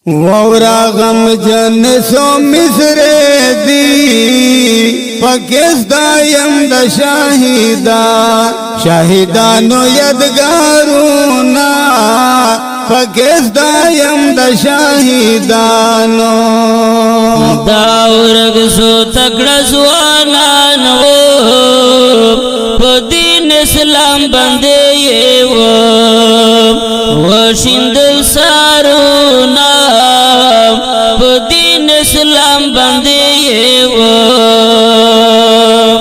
وورا غم جن سو مصر دی پاکستا یم د شاهدانو یادګارونا پاکستا یم د شاهدانو دا ورګ سو تکړه ځوانانو په دین اسلام باندې و وشیند سارونا په دین اسلام باندې و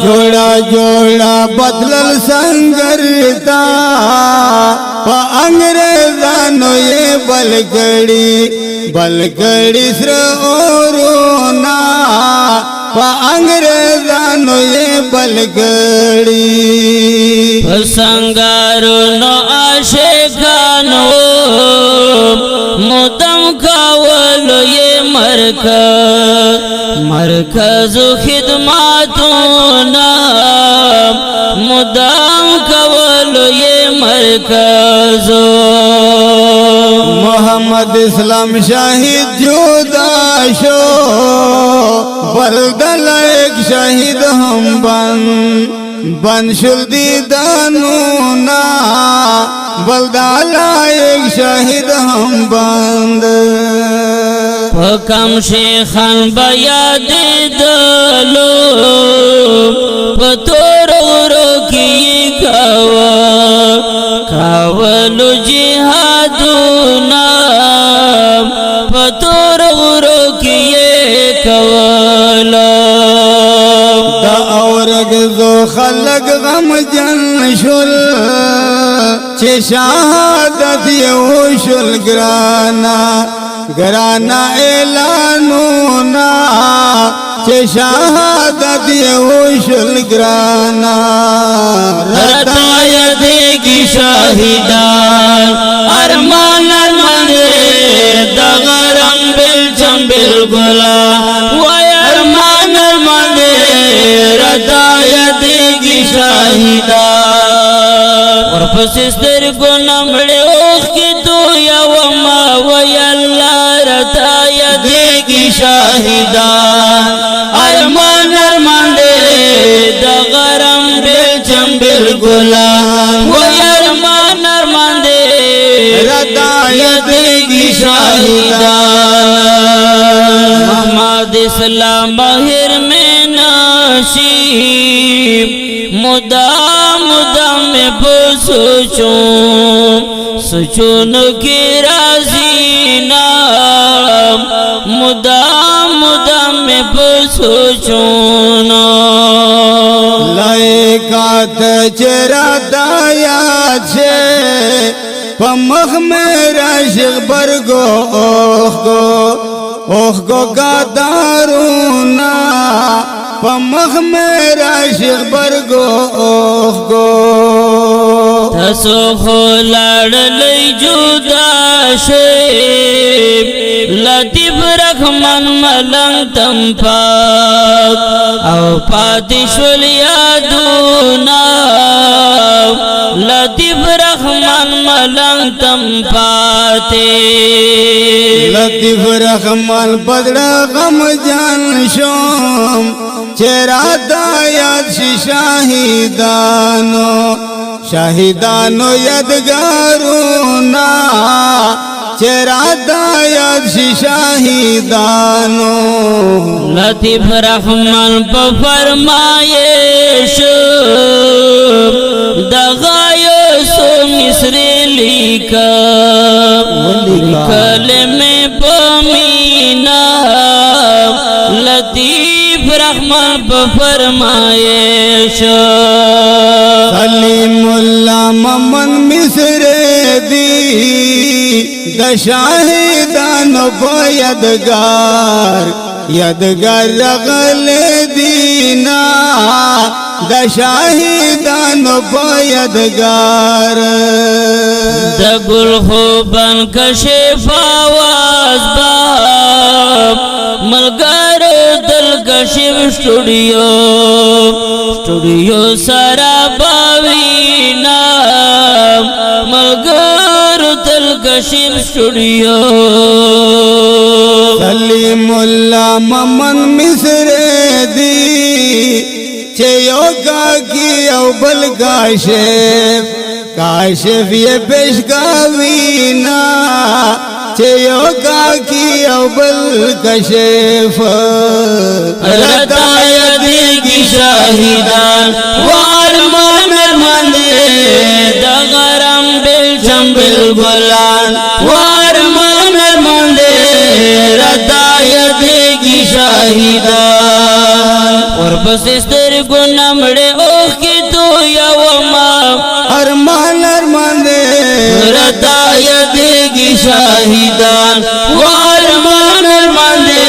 جوړا جوړا بدلل سنگرتا په انګريزانو یې بلګړی سر اورونا په انګريزانو یې بلګړی په سنگارونو عاشقانو مدام کولو یې مرکز خدماتونا مدام کولو یې مرکز محمد اسلام شاهد جدا شو بلدل ایک شاهد هم بن شل دیدانونا بلدل ایک شاهد هم بند پکم شیخان بیاد دلو پتور غرو کی کاولو جہادونا پتور غرو کی کولا دا اورگ زو خلق غم جن شل چه شہادت یو شل گرانا اعلانونا چه شہادت یو شل گرانا رتایا دیگی شاہدان ارمان دغرم بالچمبل گلا وی ارمان رتایا دیگی شاہدان ورپسستر کو نمڑے اوخ کی تو یا وما وی اللہ رتایا دیگی شاہدان ارمان دغرم بالچمبل گلا وی ارمان رتایا دیگی شاہدان محمد اسلام باہر میں ناشیب مدام میں سوچون کی رازی نام مدام میں سوچون لائکات چرا دایا چھے پمخ میرا شیخ برگو اوخ گو گادارونا پمخ میرا شیخ برگو اوخ گو تسو خولار لی جدا شیب لطیف رحمان ملنگ تم پاک او پاتشول یادونا لطیف رحمان ملنگ تم پاتے لطیف رحمان بدڑا غم جان شوم چرا دایات شاہدانو یادگارونا چرا دایات شاہدانو لطیف رحمان پا فرمائش دغایو سو مصر لیکا کلمے پمینا لطیف رحمان پا فرمائش سلیم اللہ ممن مصر دی دا شاہدانو پا یادگار رغل دینا دا شاہدانو پا یادگار دا گل خوبان کشف آواز باب ملگار دل کشف اسٹوڈیو سارا باوینا ملگار دل کشف اسٹوڈیو سلیم الله ممن مصر دی چه یو کاکی او بل کاشف یہ پیشگاوینا چه یو کاکی او بل کشف رتایت کی شاہدان وارمان ارماندے دغرم بل چمبل گلان وارمان ارماندے رتایت کی شاہدان اور بس استر کو نمڑے اوخ کی تو یوما ارمان دے رتایت کی شاہدان وارمان ارمان دے